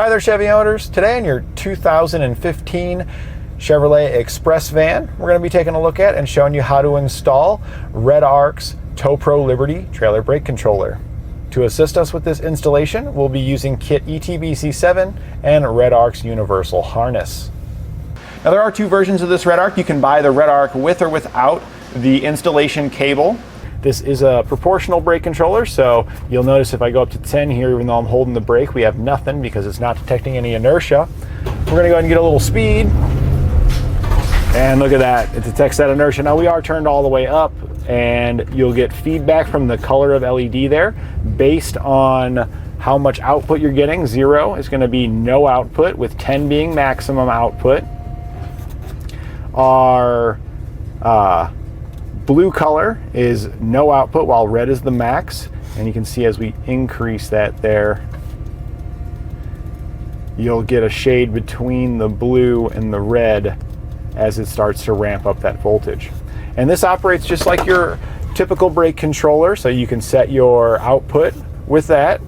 Hi there, Chevy owners. Today in your 2015 Chevrolet Express van, we're going to be taking a look at and showing you how to install Redarc's Tow Pro Liberty trailer brake controller. To assist us with this installation, we'll be using kit ETBC7 and Redarc's universal harness. Now there are two versions of this Redarc. You can buy the Redarc with or without the installation cable. This is a proportional brake controller, so you'll notice if I go up to 10 here, even though I'm holding the brake, we have nothing because it's not detecting any inertia. We're gonna go ahead and get a little speed, and look at that, it detects that inertia. Now we are turned all the way up, and you'll get feedback from the color of LED there based on how much output you're getting. 0 is gonna be no output, with 10 being maximum output. Our blue color is no output, while red is the max. And you can see as we increase that there, you'll get a shade between the blue and the red as it starts to ramp up that voltage. And this operates just like your typical brake controller, so you can set your output with that.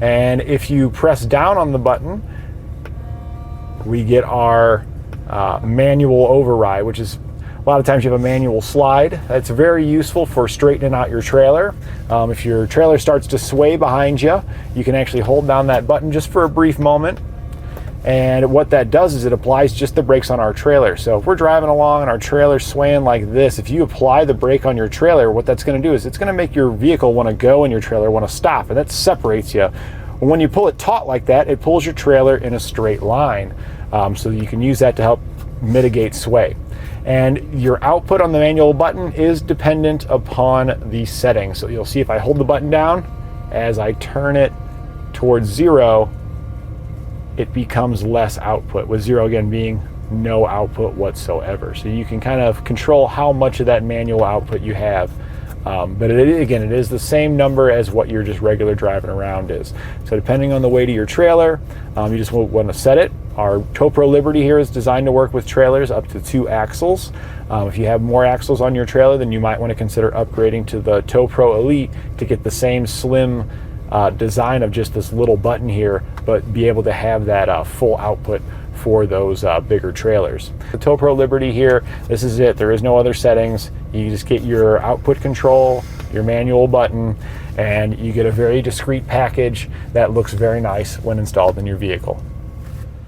And if you press down on the button, we get our manual override, which is a lot of times you have a manual slide. That's very useful for straightening out your trailer. If your trailer starts to sway behind you, you can actually hold down that button just for a brief moment. And what that does is it applies just the brakes on our trailer. So if we're driving along and our trailer's swaying like this, if you apply the brake on your trailer, what that's gonna do is it's gonna make your vehicle wanna go and your trailer wanna stop, and that separates you. When you pull it taut like that, it pulls your trailer in a straight line. So you can use that to help mitigate sway. And your output on the manual button is dependent upon the settings. So you'll see if I hold the button down, as I turn it towards 0, it becomes less output, with 0 again being no output whatsoever. So you can kind of control how much of that manual output you have. But again, it is the same number as what your just regular driving around is. So depending on the weight of your trailer, you just want to set it. Our Tow Pro Liberty here is designed to work with trailers up to 2 axles. If you have more axles on your trailer, then you might want to consider upgrading to the Tow Pro Elite to get the same slim design of just this little button here, but be able to have that full output for those bigger trailers. The Tow Pro Liberty here, this is it. There is no other settings. You just get your output control, your manual button, and you get a very discreet package that looks very nice when installed in your vehicle.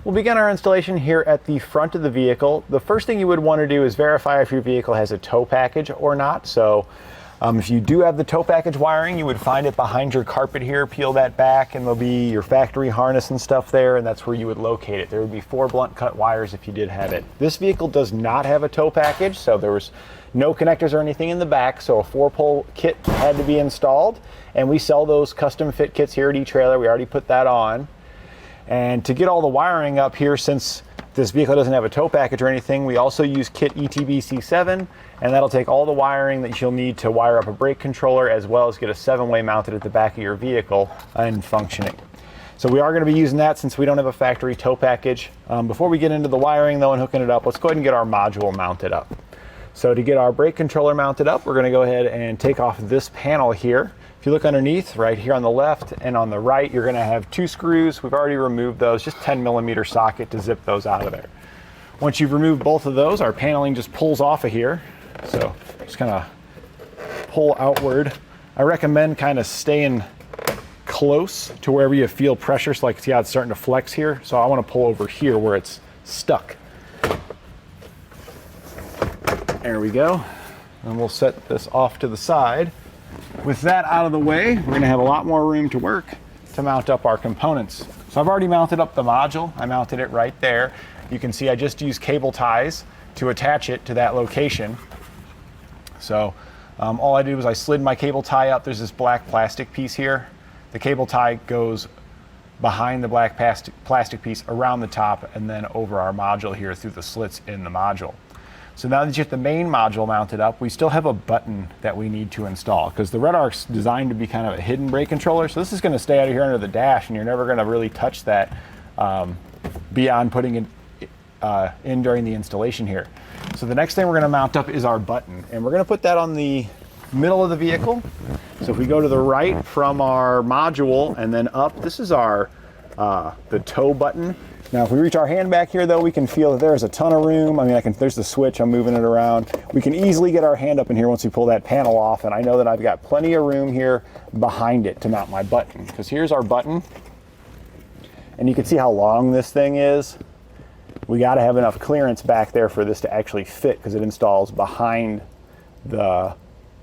We'll begin our installation here at the front of the vehicle. The first thing you would want to do is verify if your vehicle has a tow package or not. So if you do have the tow package wiring, you would find it behind your carpet here. Peel that back and there'll be your factory harness and stuff there, and that's where you would locate it. There would be 4 blunt cut wires if you did have it. This vehicle does not have a tow package, so there was no connectors or anything in the back, so a 4-pole kit had to be installed, and we sell those custom fit kits here at eTrailer. We already put that on. And to get all the wiring up here, since this vehicle doesn't have a tow package or anything, we also use kit ETBC7, and that'll take all the wiring that you'll need to wire up a brake controller, as well as get a 7-way mounted at the back of your vehicle and functioning. So we are going to be using that since we don't have a factory tow package. Before we get into the wiring though and hooking it up, let's go ahead and get our module mounted up. So to get our brake controller mounted up, we're going to go ahead and take off this panel here. If you look underneath, right here on the left and on the right, you're going to have 2 screws. We've already removed those, just 10mm socket to zip those out of there. Once you've removed both of those, our paneling just pulls off of here. So just kind of pull outward. I recommend kind of staying close to wherever you feel pressure. So like, see how it's starting to flex here? So I want to pull over here where it's stuck. There we go. And we'll set this off to the side. With that out of the way, we're going to have a lot more room to work to mount up our components. So I've already mounted up the module. I mounted it right there. You can see I just used cable ties to attach it to that location. So all I did was I slid my cable tie up. There's this black plastic piece here. The cable tie goes behind the black plastic piece around the top and then over our module here through the slits in the module. So now that you get the main module mounted up, we still have a button that we need to install, because the Redarc's designed to be kind of a hidden brake controller. So this is going to stay out of here under the dash, and you're never going to really touch that beyond putting it in during the installation here. So the next thing we're going to mount up is our button, and we're going to put that on the middle of the vehicle. So if we go to the right from our module and then up, this is our the tow button. Now if we reach our hand back here though, we can feel that there's a ton of room. I mean, there's the switch, I'm moving it around. We can easily get our hand up in here once we pull that panel off, and I know that I've got plenty of room here behind it to mount my button, because here's our button. And you can see how long this thing is. We got to have enough clearance back there for this to actually fit, because it installs behind the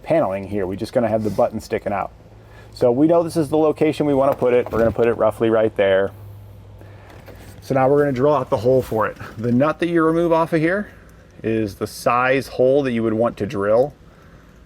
paneling here. We're just going to have the button sticking out. So we know this is the location we want to put it. We're going to put it roughly right there. So now we're going to drill out the hole for it. The nut that you remove off of here is the size hole that you would want to drill.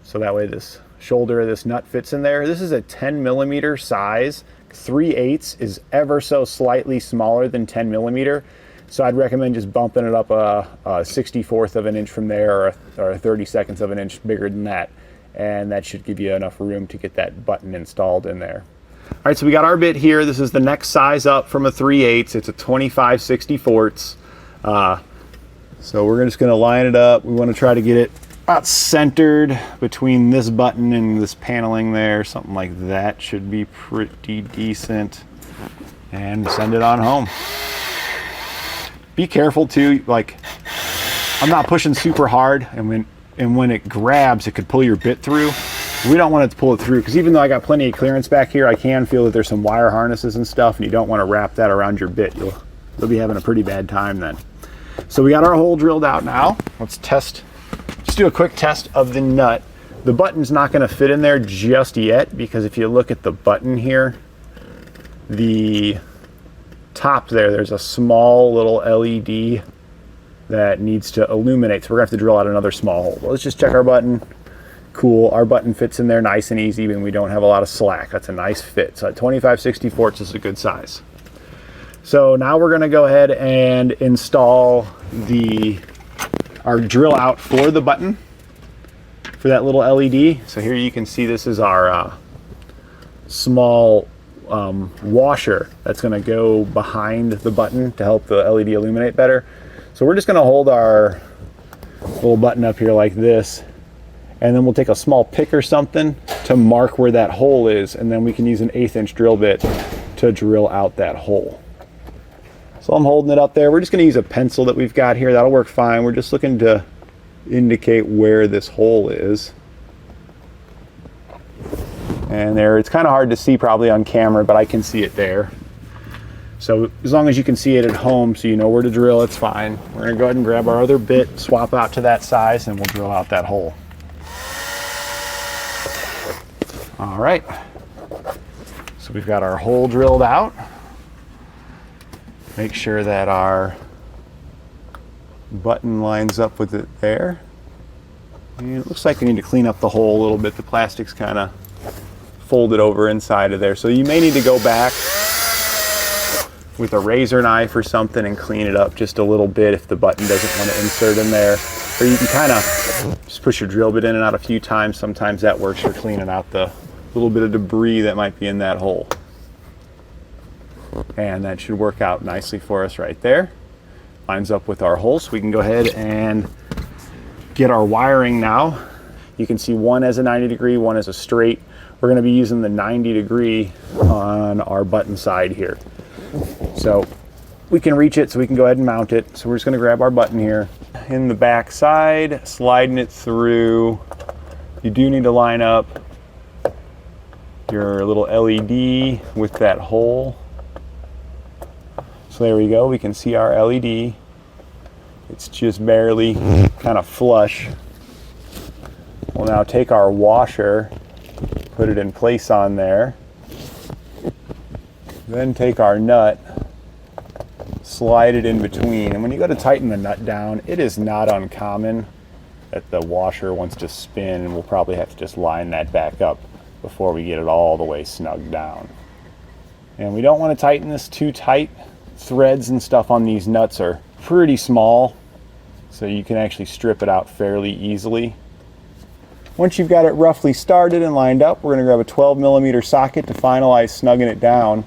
So that way this shoulder of this nut fits in there. This is a 10 millimeter size. 3/8 is ever so slightly smaller than 10 millimeter. So I'd recommend just bumping it up a 64th of an inch from there, or a 32nd of an inch bigger than that. And that should give you enough room to get that button installed in there. All right, so we got our bit here. This is the next size up from a 3/8. It's a 25/64. So we're just gonna line it up. We wanna try to get it about centered between this button and this paneling there. Something like that should be pretty decent. And send it on home. Be careful too, like I'm not pushing super hard, and when it grabs, it could pull your bit through. We don't want it to pull it through, because even though I got plenty of clearance back here, I can feel that there's some wire harnesses and stuff, and you don't want to wrap that around your bit. You'll be having a pretty bad time then. So we got our hole drilled out now. Let's do a quick test of the nut. The button's not going to fit in there just yet, because if you look at the button here, the top there's a small little LED that needs to illuminate. So we're going to have to drill out another small hole. But let's just check our button. Cool, our button fits in there nice and easy, and we don't have a lot of slack. That's a nice fit. So 25/64 is a good size. So now we're going to go ahead and install our drill out for the button, for that little LED. So here you can see this is our small washer that's going to go behind the button to help the LED illuminate better. So we're just going to hold our little button up here like this, and then we'll take a small pick or something to mark where that hole is, and then we can use an 1/8 inch drill bit to drill out that hole. So I'm holding it up there. We're just going to use a pencil that we've got here. That'll work fine. We're just looking to indicate where this hole is. And there, it's kind of hard to see probably on camera, but I can see it there. So as long as you can see it at home, so you know where to drill, it's fine. We're going to go ahead and grab our other bit, swap out to that size, and we'll drill out that hole. All right, so we've got our hole drilled out. Make sure that our button lines up with it there. And it looks like we need to clean up the hole a little bit. The plastic's kind of folded over inside of there. So you may need to go back with a razor knife or something and clean it up just a little bit if the button doesn't want to insert in there. Or you can kind of just push your drill bit in and out a few times. Sometimes that works for cleaning out the little bit of debris that might be in that hole. And that should work out nicely for us right there. Lines up with our hole, so we can go ahead and get our wiring now. You can see one as a 90 degree, one as a straight. We're going to be using the 90 degree on our button side here. So we can reach it, so we can go ahead and mount it. So we're just going to grab our button here. In the back side, sliding it through. You do need to line up your little LED with that hole. So there we go, we can see our LED. It's just barely kind of flush. We'll now take our washer, put it in place on there. Then take our nut, slide it in between. And when you go to tighten the nut down, it is not uncommon that the washer wants to spin, and we'll probably have to just line that back up before we get it all the way snug down. And we don't want to tighten this too tight. Threads and stuff on these nuts are pretty small, so you can actually strip it out fairly easily. Once you've got it roughly started and lined up, we're going to grab a 12 millimeter socket to finalize snugging it down.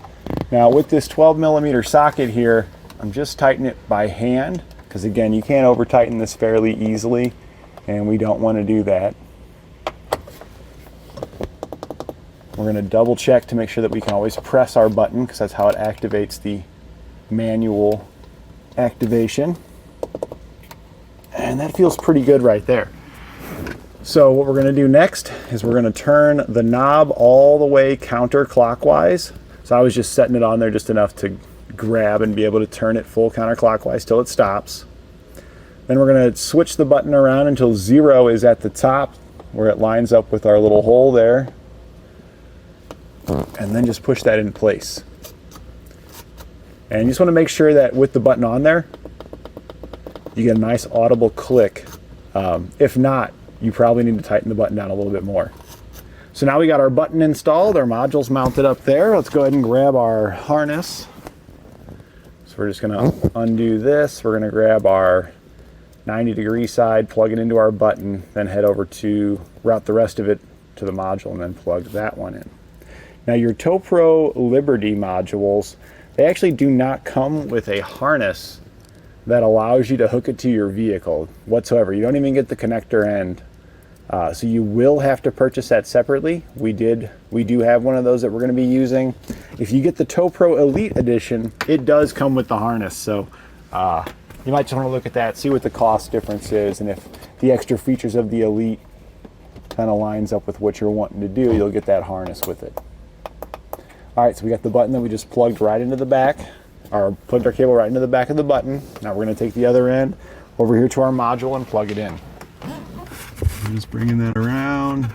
Now with this 12 millimeter socket here, I'm just tightening it by hand, because again, you can't over tighten this fairly easily, and we don't want to do that. We're going to double check to make sure that we can always press our button, because that's how it activates the manual activation. And that feels pretty good right there. So what we're going to do next is we're going to turn the knob all the way counterclockwise. So I was just setting it on there just enough to grab and be able to turn it full counterclockwise till it stops. Then we're going to switch the button around until 0 is at the top, where it lines up with our little hole there. And then just push that in place. And you just want to make sure that with the button on there, you get a nice audible click. If not, you probably need to tighten the button down a little bit more. So now we got our button installed, our module's mounted up there. Let's go ahead and grab our harness. So we're just gonna undo this. We're gonna grab our 90-degree side, plug it into our button, then head over to route the rest of it to the module and then plug that one in. Now your TowPro Liberty modules, they actually do not come with a harness that allows you to hook it to your vehicle whatsoever. You don't even get the connector end. So you will have to purchase that separately. We do have one of those that we're going to be using. If you get the TowPro Elite Edition, it does come with the harness. So you might just want to look at that, see what the cost difference is, and if the extra features of the Elite kind of lines up with what you're wanting to do, you'll get that harness with it. All right, so we got the button that we just plugged right into the back, or plugged our cable right into the back of the button. Now we're going to take the other end over here to our module and plug it in. I'm just bringing that around,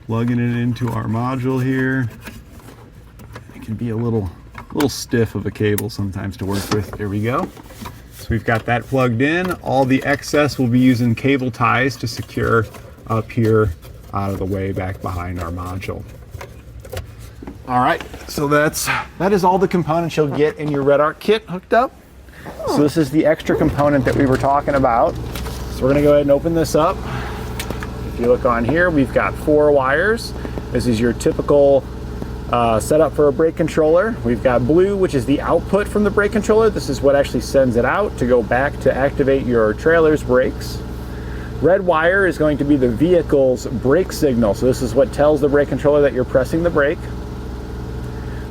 plugging it into our module here. It can be a little stiff of a cable sometimes to work with. There we go. So we've got that plugged in. All the excess we'll be using cable ties to secure up here out of the way back behind our module. All right, so that is all the components you'll get in your Redarc kit hooked up. So this is the extra component that we were talking about. So we're gonna go ahead and open this up. If you look on here, we've got 4 wires. This is your typical setup for a brake controller. We've got blue, which is the output from the brake controller. This is what actually sends it out to go back to activate your trailer's brakes. Red wire is going to be the vehicle's brake signal. So this is what tells the brake controller that you're pressing the brake.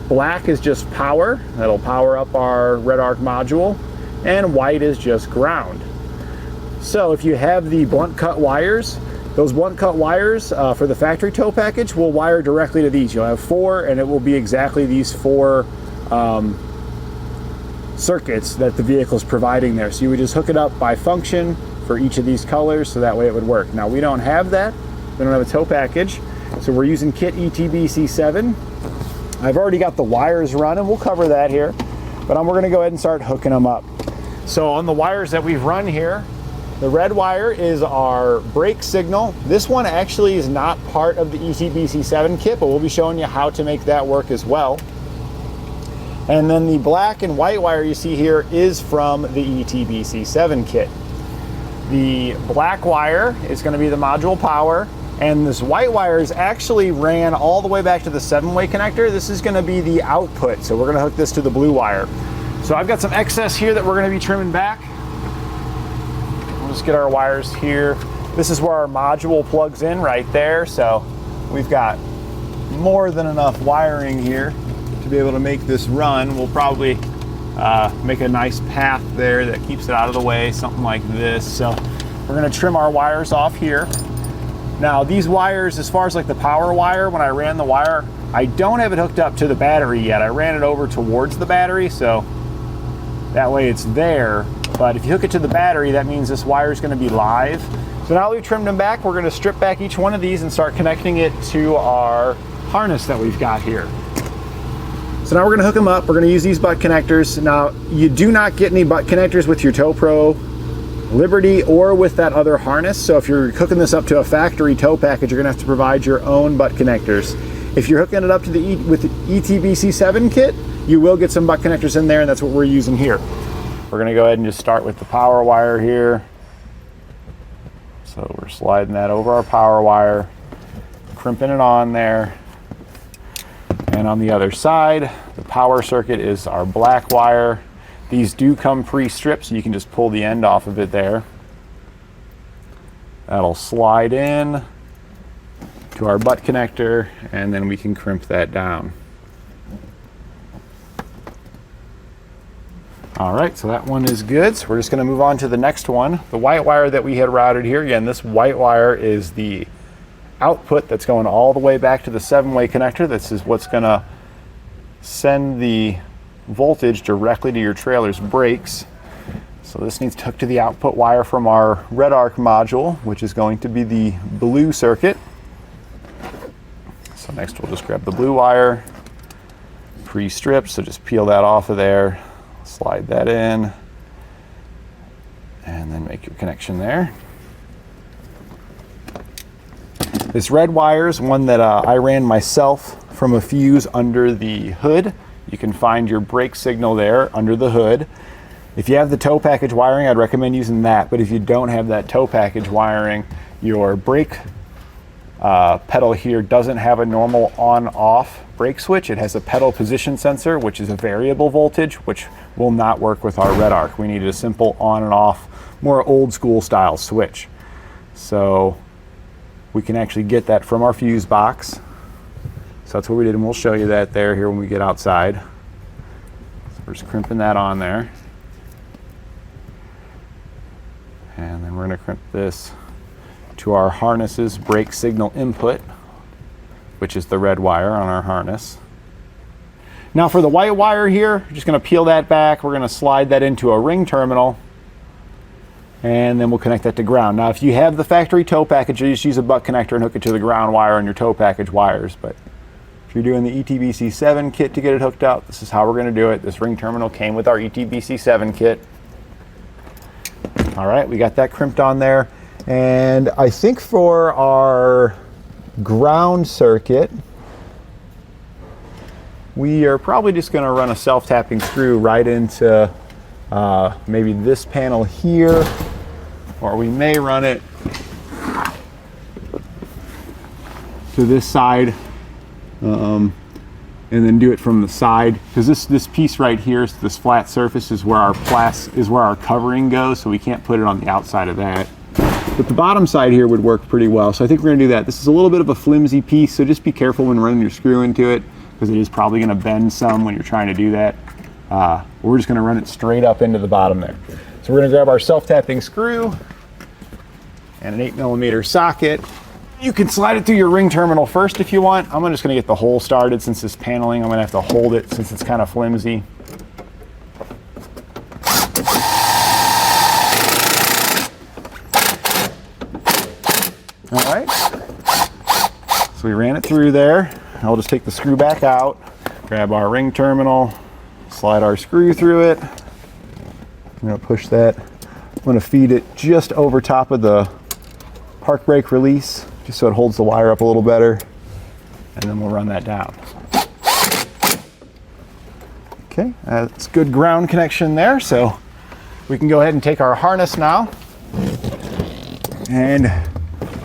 Black is just power. That'll power up our Redarc module. And white is just ground. So if you have the blunt cut wires, those blunt cut wires for the factory tow package will wire directly to these. You'll have 4, and it will be exactly these 4 circuits that the vehicle is providing there. So you would just hook it up by function for each of these colors, so that way it would work. Now we don't have that. We don't have a tow package, so we're using kit ETBC7. I've already got the wires running. We'll cover that here, but we're going to go ahead and start hooking them up. So on the wires that we've run here, the red wire is our brake signal. This one actually is not part of the ETBC7 kit, but we'll be showing you how to make that work as well. And then the black and white wire you see here is from the ETBC7 kit. The black wire is going to be the module power, and this white wire is actually ran all the way back to the 7-way connector. This is going to be the output, so we're going to hook this to the blue wire. So I've got some excess here that we're going to be trimming back. We'll just get our wires here. This is where our module plugs in right there, so we've got more than enough wiring here to be able to make this run. We'll probably make a nice path there that keeps it out of the way, something like this. So we're going to trim our wires off here. Now these wires, as far as like the power wire, when I ran the wire, I don't have it hooked up to the battery yet. I ran it over towards the battery, so that way it's there. But if you hook it to the battery, that means this wire is going to be live. So now we've trimmed them back, we're going to strip back each one of these and start connecting it to our harness that we've got here. So now we're going to hook them up. We're going to use these butt connectors. Now you do not get any butt connectors with your TowPro Liberty or with that other harness. So if you're hooking this up to a factory tow package, you're going to have to provide your own butt connectors. If you're hooking it up to with the ETBC7 kit, you will get some butt connectors in there, and that's what we're using here. We're going to go ahead and just start with the power wire here. So we're sliding that over our power wire, crimping it on there. And on the other side, the power circuit is our black wire. These do come pre-stripped, so you can just pull the end off of it there. That'll slide in. to our butt connector, and then we can crimp that down. All right, so that one is good. So we're just gonna move on to the next one. The white wire that we had routed here, again, this white wire is the output that's going all the way back to the 7-way connector. This is what's gonna send the voltage directly to your trailer's brakes. So this needs to hook to the output wire from our Redarc module, which is going to be the blue circuit. So next we'll just grab the blue wire, pre-stripped, so just peel that off of there. Slide that in, and then make your connection there. This red wire is one that I ran myself from a fuse under the hood. You can find your brake signal there under the hood. If you have the tow package wiring, I'd recommend using that, but if you don't have that tow package wiring, your brake pedal here doesn't have a normal on-off brake switch. It has a pedal position sensor, which is a variable voltage, which will not work with our Redarc. We needed a simple on and off, more old school style switch. So we can actually get that from our fuse box. So that's what we did, and we'll show you that there here when we get outside. So we're just crimping that on there. And then we're gonna crimp this to our harness's brake signal input, which is the red wire on our harness. Now for the white wire here, just gonna peel that back. We're gonna slide that into a ring terminal, and then we'll connect that to ground. Now if you have the factory tow package, you just use a butt connector and hook it to the ground wire on your tow package wires. But if you're doing the ETBC7 kit to get it hooked up, this is how we're gonna do it. This ring terminal came with our ETBC7 kit. All right, we got that crimped on there. And I think for our ground circuit, we are probably just going to run a self-tapping screw right into maybe this panel here, or we may run it to this side and then do it from the side, because this piece right here, this flat surface, is where our covering goes, so we can't put it on the outside of that. But the bottom side here would work pretty well, so I think we're going to do that. This is a little bit of a flimsy piece, so just be careful when running your screw into it, because it is probably going to bend some when you're trying to do that. We're just going to run it straight up into the bottom there. So we're going to grab our self-tapping screw and an 8mm socket. You can slide it through your ring terminal first if you want. I'm just going to get the hole started since this paneling. I'm going to have to hold it since it's kind of flimsy. All right, so we ran it through there. I'll just take the screw back out, grab our ring terminal, slide our screw through it. I'm going to push that. I'm going to feed it just over top of the park brake release, just so it holds the wire up a little better, and then we'll run that down. Okay, that's good ground connection there, so we can go ahead and take our harness now, and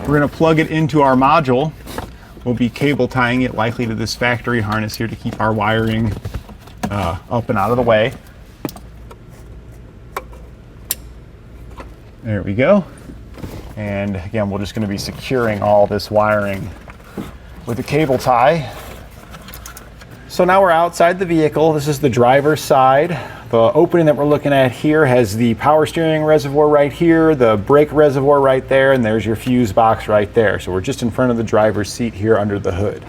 we're going to plug it into our module. We'll be cable tying it likely to this factory harness here to keep our wiring up and out of the way. There we go. And again, we're just going to be securing all this wiring with a cable tie. So now we're outside the vehicle. This is the driver's side. The opening that we're looking at here has the power steering reservoir right here, the brake reservoir right there, and there's your fuse box right there. So we're just in front of the driver's seat here under the hood.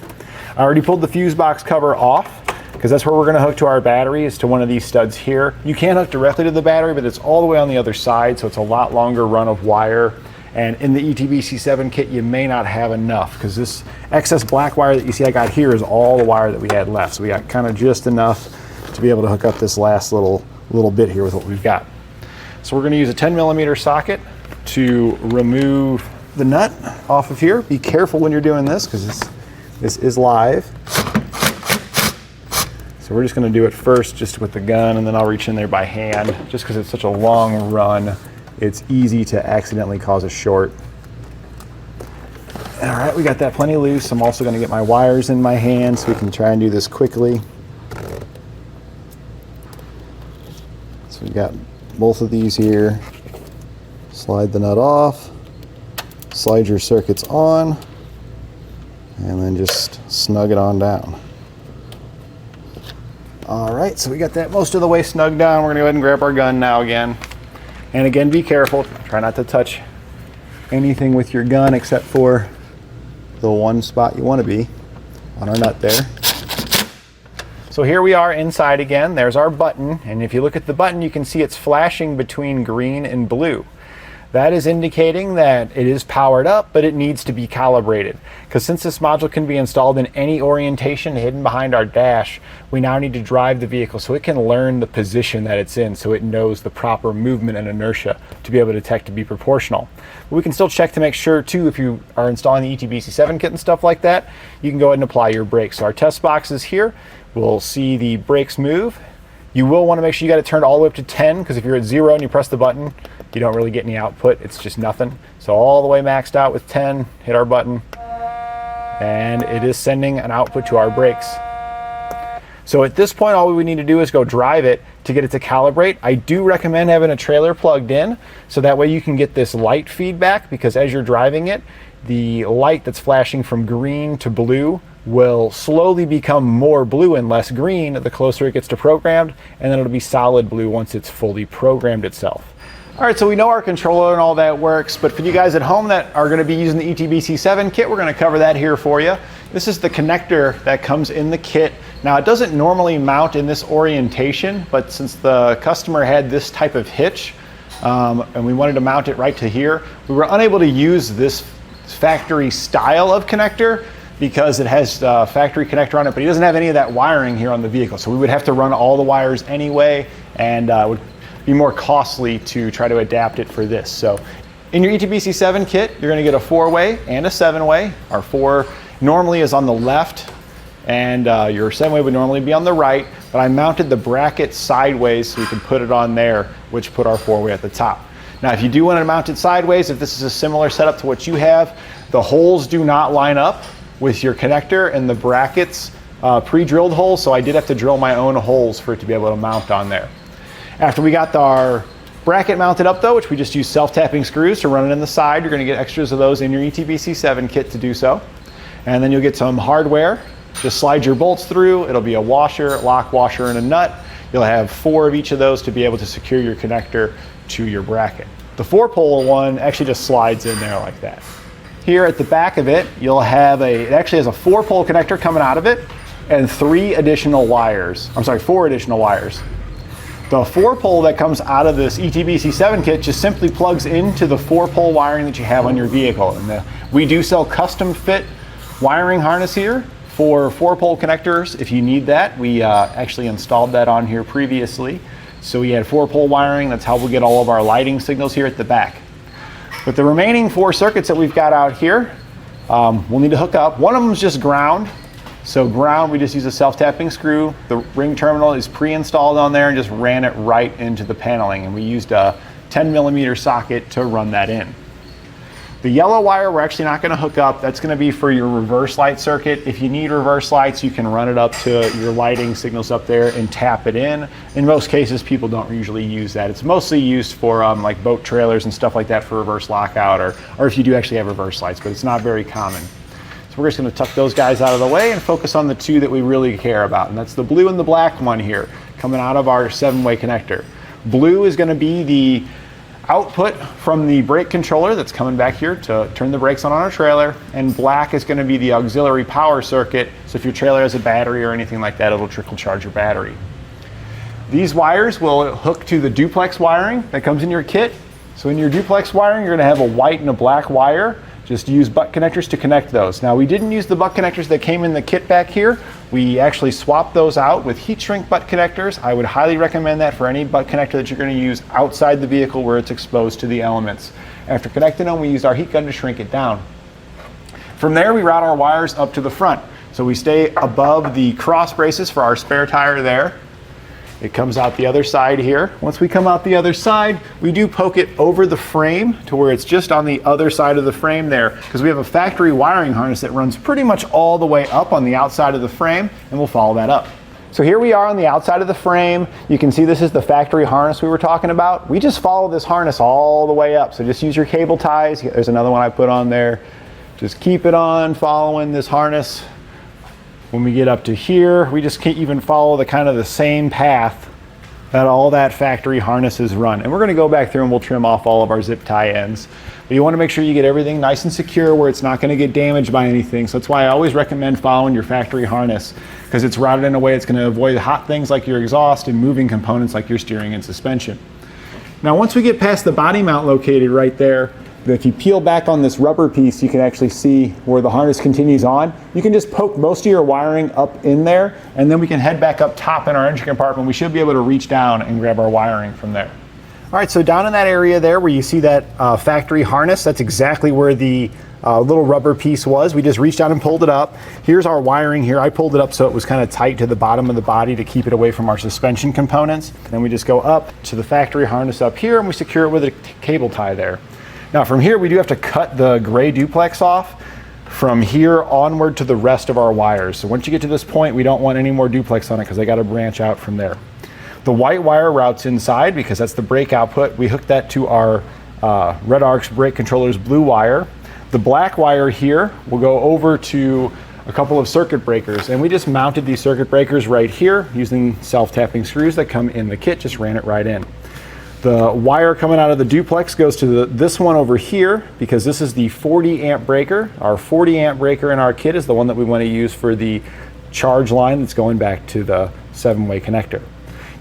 I already pulled the fuse box cover off because that's where we're going to hook to our battery, is to one of these studs here. You can hook directly to the battery, but it's all the way on the other side, so it's a lot longer run of wire. And in the ETBC7 kit, you may not have enough, because this excess black wire that you see I got here is all the wire that we had left. So we got kind of just enough to be able to hook up this last little bit here with what we've got. So we're going to use a 10mm socket to remove the nut off of here. Be careful when you're doing this, because this is live. So we're just going to do it first just with the gun, and then I'll reach in there by hand, just because it's such a long run. It's easy to accidentally cause a short. All right, we got that plenty loose. I'm also going to get my wires in my hand so we can try and do this quickly. So we got both of these here. Slide the nut off, slide your circuits on, and then just snug it on down. All right, so we got that most of the way snugged down. We're gonna go ahead and grab our gun now again. And again, be careful. Try not to touch anything with your gun except for the one spot you wanna be on our nut there. So here we are inside again. There's our button. And if you look at the button, you can see it's flashing between green and blue. That is indicating that it is powered up, but it needs to be calibrated. Because since this module can be installed in any orientation hidden behind our dash, we now need to drive the vehicle so it can learn the position that it's in, so it knows the proper movement and inertia to be able to detect to be proportional. But we can still check to make sure too, if you are installing the ETBC7 kit and stuff like that, you can go ahead and apply your brakes. So our test box is here. We'll see the brakes move. You will want to make sure you got it turned all the way up to 10, because if you're at 0 and you press the button, you don't really get any output. It's just nothing. So all the way maxed out with 10, hit our button, and it is sending an output to our brakes. So at this point, all we need to do is go drive it to get it to calibrate. I do recommend having a trailer plugged in, so that way you can get this light feedback, because as you're driving it, the light that's flashing from green to blue will slowly become more blue and less green the closer it gets to programmed, and then it'll be solid blue once it's fully programmed itself. All right, so we know our controller and all that works, but for you guys at home that are going to be using the ETBC7 kit, we're going to cover that here for you. This is the connector that comes in the kit. Now, it doesn't normally mount in this orientation, but since the customer had this type of hitch, and we wanted to mount it right to here, we were unable to use this factory style of connector because it has a factory connector on it, but he doesn't have any of that wiring here on the vehicle. So we would have to run all the wires anyway, and it would be more costly to try to adapt it for this. So in your ETBC7 kit, you're gonna get a 4-way and a 7-way. Our 4 normally is on the left, and your 7-way would normally be on the right, but I mounted the bracket sideways so we can put it on there, which put our 4-way at the top. Now, if you do want to mount it sideways, if this is a similar setup to what you have, the holes do not line up with your connector and the brackets pre-drilled holes, so I did have to drill my own holes for it to be able to mount on there. After we got our bracket mounted up though, which we just use self-tapping screws to run it in the side, you're going to get extras of those in your ETBC7 kit to do so. And then you'll get some hardware. Just slide your bolts through. It'll be a washer, lock washer, and a nut. You'll have 4 of each of those to be able to secure your connector to your bracket. The 4-pole one actually just slides in there like that. Here at the back of it, you'll have it actually has a 4-pole connector coming out of it and 4 additional wires. The 4-pole that comes out of this ETBC7 kit just simply plugs into the 4-pole wiring that you have on your vehicle. And we do sell custom fit wiring harness here for 4-pole connectors if you need that. We actually installed that on here previously. So we had 4-pole wiring. That's how we'll get all of our lighting signals here at the back. But the remaining 4 circuits that we've got out here, we'll need to hook up. One of them is just ground. So ground, we just use a self-tapping screw. The ring terminal is pre-installed on there and just ran it right into the paneling. And we used a 10mm socket to run that in. The yellow wire we're actually not going to hook up. That's going to be for your reverse light circuit. If you need reverse lights, you can run it up to your lighting signals up there and tap it in. In most cases, people don't usually use that. It's mostly used for like boat trailers and stuff like that for reverse lockout, or if you do actually have reverse lights, but it's not very common. So we're just going to tuck those guys out of the way and focus on the 2 that we really care about, and that's the blue and the black one here coming out of our 7-way connector. Blue is going to be the output from the brake controller that's coming back here to turn the brakes on our trailer, and black is going to be the auxiliary power circuit, so if your trailer has a battery or anything like that, it'll trickle charge your battery. These wires will hook to the duplex wiring that comes in your kit. So in your duplex wiring, you're going to have a white and a black wire. Just use butt connectors to connect those. Now, we didn't use the butt connectors that came in the kit back here. We actually swapped those out with heat shrink butt connectors. I would highly recommend that for any butt connector that you're going to use outside the vehicle where it's exposed to the elements. After connecting them, we used our heat gun to shrink it down. From there, we route our wires up to the front. So we stay above the cross braces for our spare tire there. It comes out the other side here. Once we come out the other side, we do poke it over the frame to where it's just on the other side of the frame there, because we have a factory wiring harness that runs pretty much all the way up on the outside of the frame, and we'll follow that up. So here we are on the outside of the frame. You can see this is the factory harness we were talking about. We just follow this harness all the way up. So just use your cable ties. There's another one I put on there. Just keep it on following this harness. When we get up to here, we just can't even follow the kind of the same path that all that factory harnesses run. And we're gonna go back through and we'll trim off all of our zip tie ends. But you wanna make sure you get everything nice and secure where it's not gonna get damaged by anything. So that's why I always recommend following your factory harness, because it's routed in a way that's gonna avoid hot things like your exhaust and moving components like your steering and suspension. Now, once we get past the body mount located right there, if you peel back on this rubber piece, you can actually see where the harness continues on. You can just poke most of your wiring up in there, and then we can head back up top in our engine compartment. We should be able to reach down and grab our wiring from there. All right, so down in that area there where you see that factory harness, that's exactly where the little rubber piece was. We just reached out and pulled it up. Here's our wiring here. I pulled it up so it was kind of tight to the bottom of the body to keep it away from our suspension components. Then we just go up to the factory harness up here and we secure it with a cable tie there. Now from here, we do have to cut the gray duplex off from here onward to the rest of our wires. So once you get to this point, we don't want any more duplex on it because they got to branch out from there. The white wire routes inside because that's the brake output. We hooked that to our Redarc's brake controller's blue wire. The black wire here will go over to a couple of circuit breakers, and we just mounted these circuit breakers right here using self-tapping screws that come in the kit, just ran it right in. The wire coming out of the duplex goes to this one over here because this is the 40 amp breaker. Our 40 amp breaker in our kit is the one that we want to use for the charge line that's going back to the 7-way connector.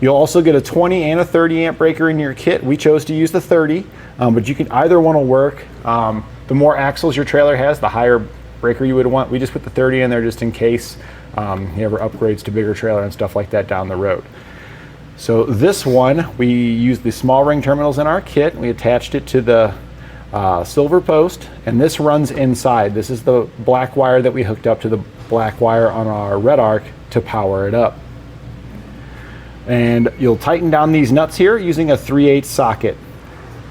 You'll also get a 20 and a 30 amp breaker in your kit. We chose to use the 30, but you can either one will work. The more axles your trailer has, the higher breaker you would want. We just put the 30 in there just in case you ever upgrades to bigger trailer and stuff like that down the road. So this one, we used the small ring terminals in our kit. We attached it to the silver post, and this runs inside. This is the black wire that we hooked up to the black wire on our Redarc to power it up. And you'll tighten down these nuts here using a 3/8 socket.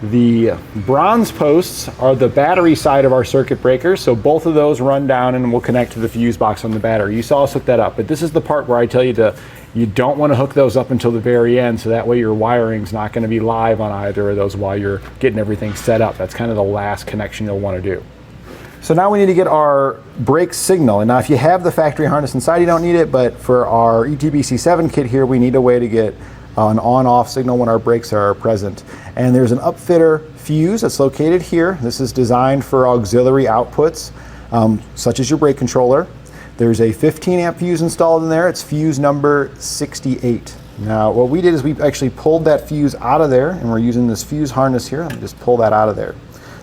The bronze posts are the battery side of our circuit breakers, so both of those run down and will connect to the fuse box on the battery. You saw us hook that up, but this is the part where I tell you you don't want to hook those up until the very end, so that way your wiring's not going to be live on either of those while you're getting everything set up. That's kind of the last connection you'll want to do. So now we need to get our brake signal, and now if you have the factory harness inside, you don't need it, but for our ETBC7 kit here, we need a way to get an on-off signal when our brakes are present. And there's an upfitter fuse that's located here. This is designed for auxiliary outputs, such as your brake controller. There's a 15 amp fuse installed in there. It's fuse number 68. Now, what we did is we actually pulled that fuse out of there, and we're using this fuse harness here. Let me just pull that out of there.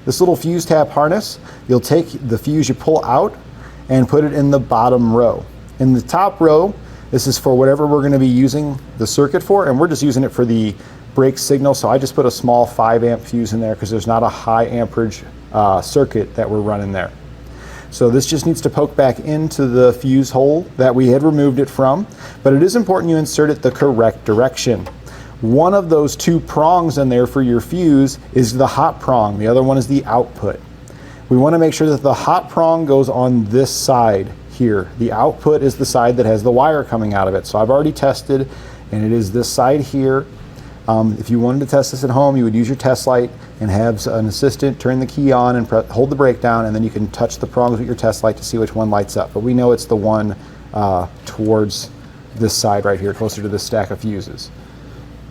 This little fuse tap harness, you'll take the fuse you pull out and put it in the bottom row. In the top row, this is for whatever we're going to be using the circuit for, and we're just using it for the brake signal, so I just put a small 5 amp fuse in there because there's not a high amperage circuit that we're running there. So this just needs to poke back into the fuse hole that we had removed it from, but it is important you insert it the correct direction. One of those 2 prongs in there for your fuse is the hot prong, the other one is the output. We want to make sure that the hot prong goes on this side here. The output is the side that has the wire coming out of it. So I've already tested, and it is this side here. If you wanted to test this at home, you would use your test light and have an assistant turn the key on and hold the brake down, and then you can touch the prongs with your test light to see which one lights up. But we know it's the one towards this side right here, closer to this stack of fuses.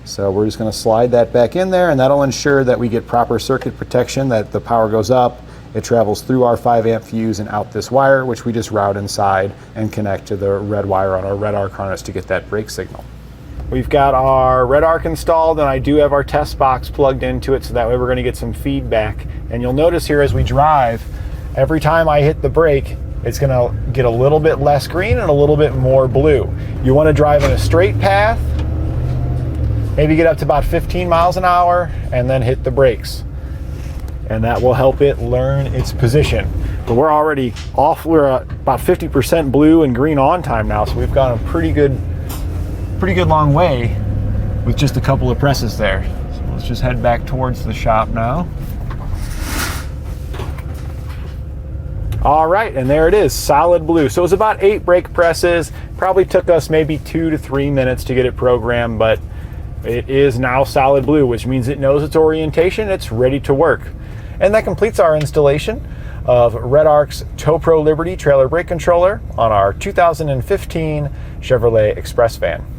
So we're just going to slide that back in there, and that'll ensure that we get proper circuit protection, that the power goes up, it travels through our 5 amp fuse and out this wire, which we just route inside and connect to the red wire on our Redarc harness to get that brake signal. We've got our Redarc installed, and I do have our test box plugged into it, so that way we're going to get some feedback. And you'll notice here as we drive, every time I hit the brake, it's going to get a little bit less green and a little bit more blue. You want to drive in a straight path, maybe get up to about 15 miles an hour, and then hit the brakes. And that will help it learn its position. But we're already off, we're at about 50% blue and green on time now, so we've gone a pretty good long way with just a couple of presses there. So let's just head back towards the shop now. All right, and there it is, solid blue. So it was about 8 brake presses. Probably took us maybe 2 to 3 minutes to get it programmed, but it is now solid blue, which means it knows its orientation, it's ready to work. And that completes our installation. of Redarc's Tow Pro Liberty trailer brake controller on our 2015 Chevrolet Express van.